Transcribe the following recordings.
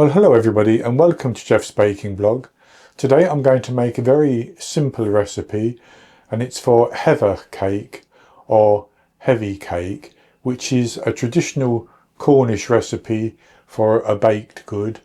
Well, hello everybody and welcome to Jeff's Baking Blog. Today I'm going to make a very simple recipe, and it's for Hevva Cake or Hevva Cake, which is a traditional Cornish recipe for a baked good,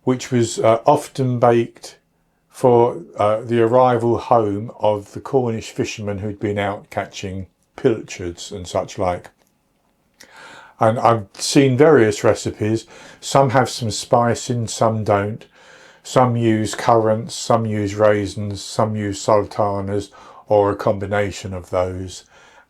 which was often baked for the arrival home of the Cornish fishermen who'd been out catching pilchards and such like. And I've seen various recipes. Some have some spice in, some don't. Some use currants, some use raisins, some use sultanas, or a combination of those,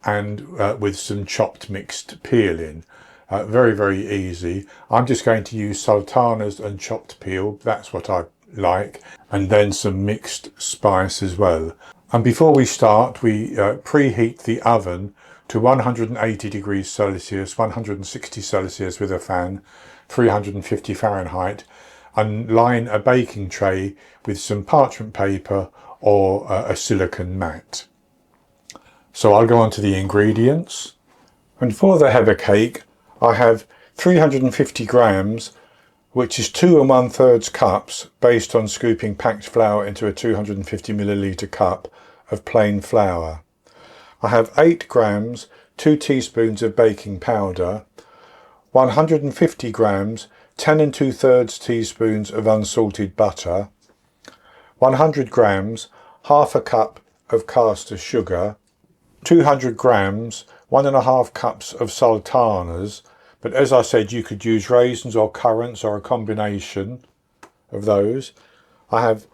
and with some chopped mixed peel in. Very, very easy. I'm just going to use sultanas and chopped peel. That's what I like. And then some mixed spice as well. And before we start, we preheat the oven to 180 degrees Celsius, 160 Celsius with a fan, 350 Fahrenheit, and line a baking tray with some parchment paper or a silicone mat. So I'll go on to the ingredients. And for the Hevva cake, I have 350 grams, which is 2 1/3 cups, based on scooping packed flour into a 250 milliliter cup of plain flour. I have 8 grams, 2 teaspoons of baking powder, 150 grams, 10 2/3 teaspoons of unsalted butter, 100 grams, half a cup of caster sugar, 200 grams, 1½ cups of sultanas, but as I said, you could use raisins or currants or a combination of those. I have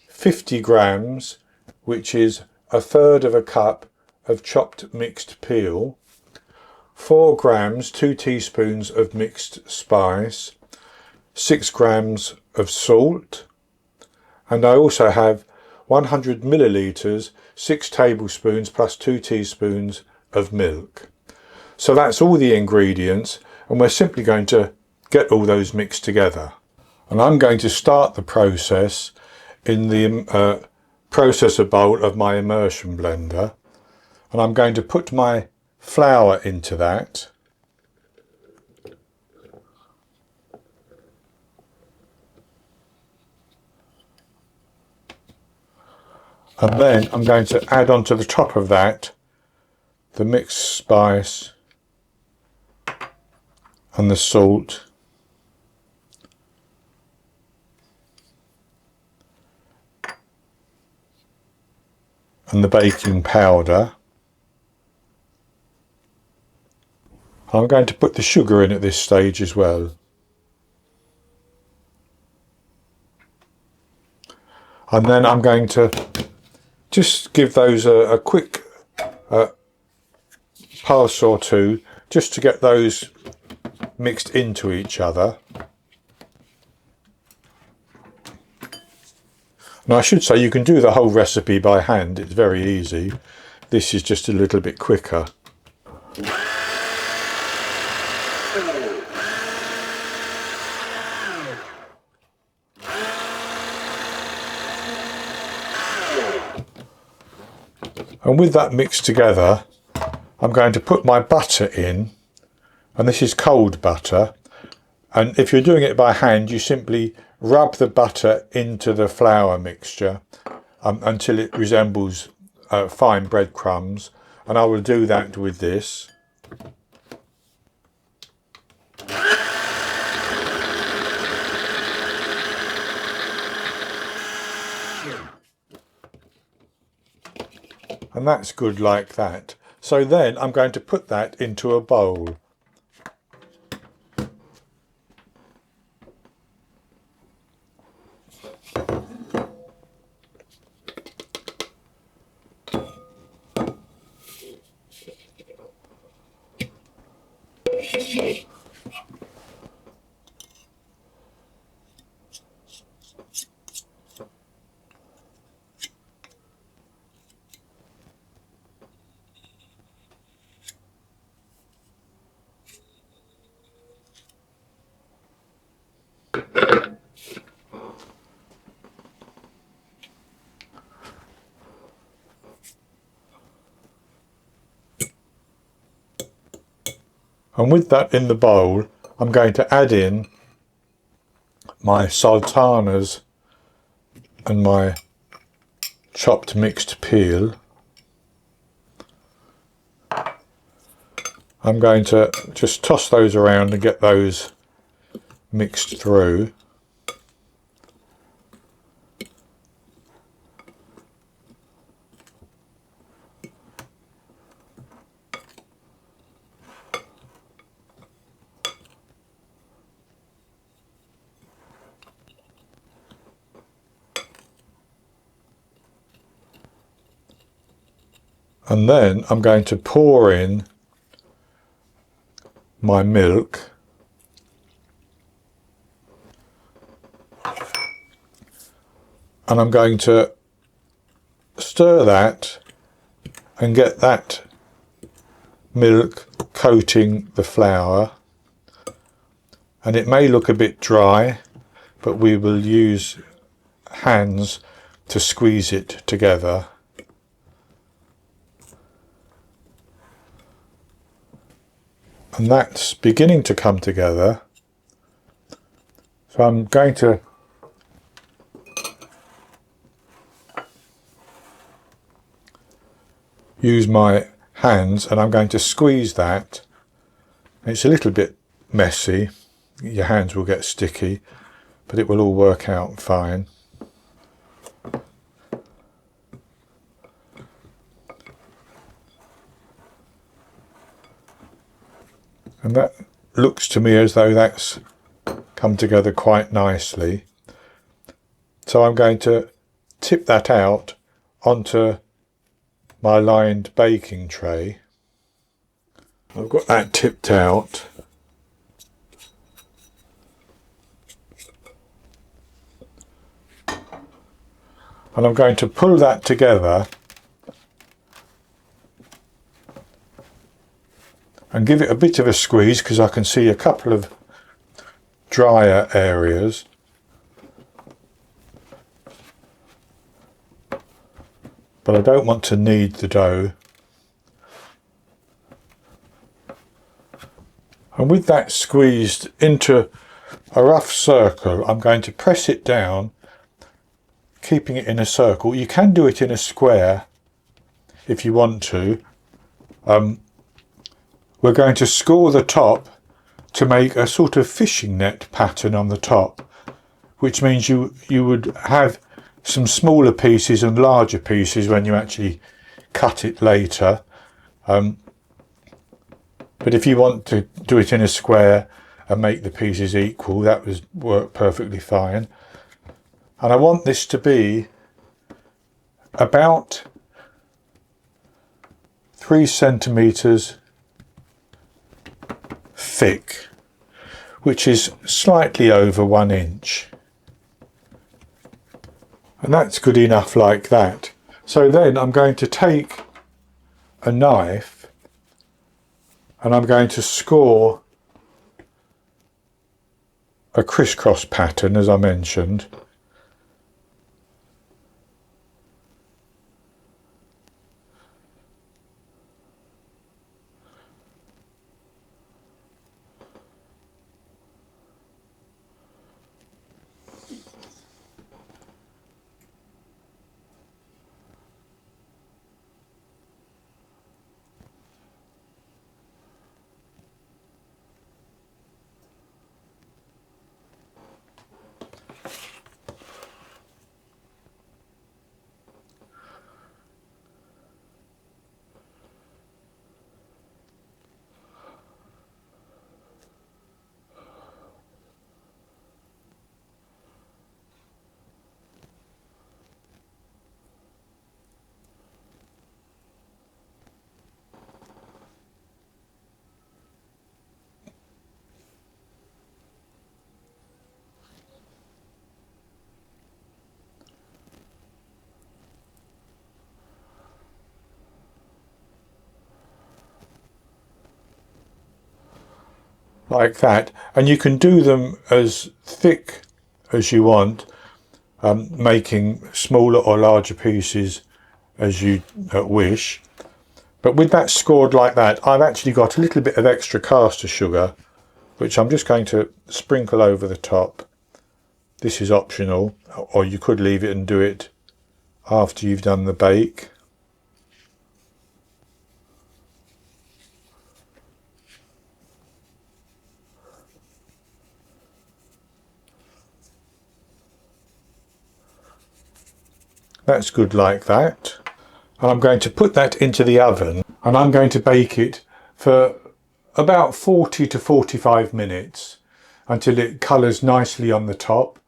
50 grams, which is 1/3 cup of chopped mixed peel, 4 grams, 2 teaspoons of mixed spice, 6 grams of salt, and I also have 100 milliliters, 6 tablespoons plus 2 teaspoons of milk. So that's all the ingredients, and we're simply going to get all those mixed together. And I'm going to start the process in the processor bowl of my immersion blender, and I'm going to put my flour into that. And then I'm going to add on to the top of that the mixed spice and the salt and the baking powder. I'm going to put the sugar in at this stage as well. And then I'm going to just give those a quick pass or two, just to get those mixed into each other. Now I should say you can do the whole recipe by hand, it's very easy. This is just a little bit quicker. And with that mixed together, I'm going to put my butter in, and this is cold butter. And if you're doing it by hand, you simply rub the butter into the flour mixture until it resembles fine breadcrumbs. And I will do that with this. And that's good like that. So then I'm going to put that into a bowl. And with that in the bowl, I'm going to add in my sultanas and my chopped mixed peel. I'm going to just toss those around and get those mixed through. And then I'm going to pour in my milk, and I'm going to stir that and get that milk coating the flour. And it may look a bit dry, but we will use hands to squeeze it together. And that's beginning to come together. So I'm going to use my hands and I'm going to squeeze that. It's a little bit messy, your hands will get sticky, but it will all work out fine. And that looks to me as though that's come together quite nicely. So I'm going to tip that out onto my lined baking tray. I've got that tipped out. And I'm going to pull that together and give it a bit of a squeeze, because I can see a couple of drier areas. But I don't want to knead the dough. And with that squeezed into a rough circle, I'm going to press it down, keeping it in a circle. You can do it in a square if you want to. We're going to score the top to make a sort of fishing net pattern on the top, which means you would have some smaller pieces and larger pieces when you actually cut it later. But if you want to do it in a square and make the pieces equal, that would work perfectly fine. And I want this to be about 3 centimetres thick, which is slightly over 1 inch. And that's good enough like that. So then I'm going to take a knife and I'm going to score a crisscross pattern, as I mentioned. Like that, and you can do them as thick as you want, making smaller or larger pieces as you wish. But with that scored like that, I've actually got a little bit of extra caster sugar, which I'm just going to sprinkle over the top This is optional, or you could leave it and do it after you've done the bake. That's good like that. And I'm going to put that into the oven, and I'm going to bake it for about 40 to 45 minutes until it colours nicely on the top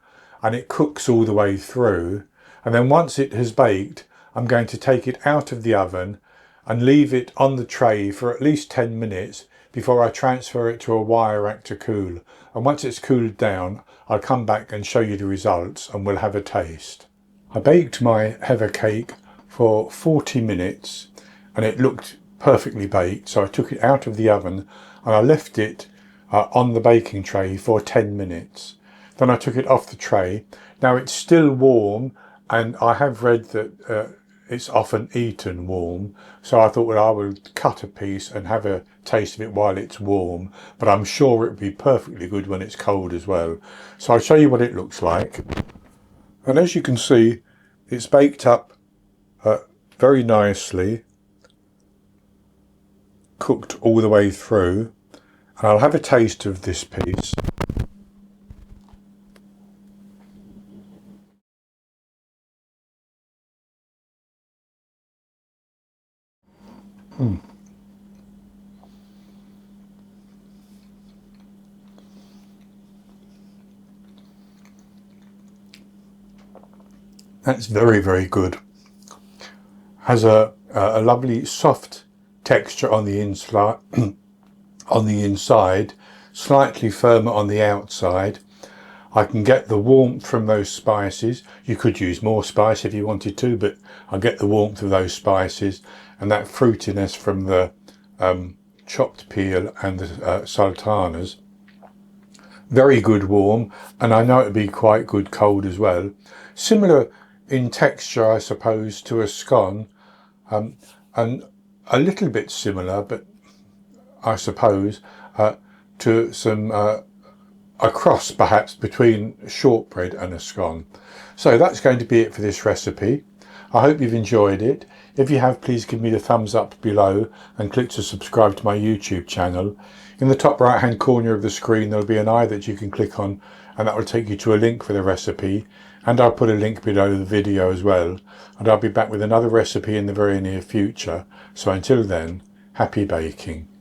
and it cooks all the way through. And then once it has baked, I'm going to take it out of the oven and leave it on the tray for at least 10 minutes before I transfer it to a wire rack to cool. And once it's cooled down, I'll come back and show you the results and we'll have a taste. I baked my Hevva cake for 40 minutes and it looked perfectly baked, so I took it out of the oven and I left it on the baking tray for 10 minutes. Then I took it off the tray. Now it's still warm, and I have read that it's often eaten warm, so I thought, well, I will cut a piece and have a taste of it while it's warm, but I'm sure it would be perfectly good when it's cold as well. So I'll show you what it looks like. And as you can see, it's baked up very nicely, cooked all the way through. And I'll have a taste of this piece. That's very, very good. Has a lovely soft texture on the inside, slightly firmer on the outside. I can get the warmth from those spices. You could use more spice if you wanted to, but I get the warmth of those spices and that fruitiness from the chopped peel and the sultanas. Very good warm, and I know it'd be quite good cold as well. Similar in texture, I suppose, to a scone, and a little bit similar, but I suppose to some a cross perhaps between shortbread and a scone. So that's going to be it for this recipe. I hope you've enjoyed it. If you have, please give me the thumbs up below and click to subscribe to my YouTube channel. In the top right hand corner of the screen there'll be an eye that you can click on, and that will take you to a link for the recipe, and I'll put a link below the video as well. And I'll be back with another recipe in the very near future. So until then, happy baking.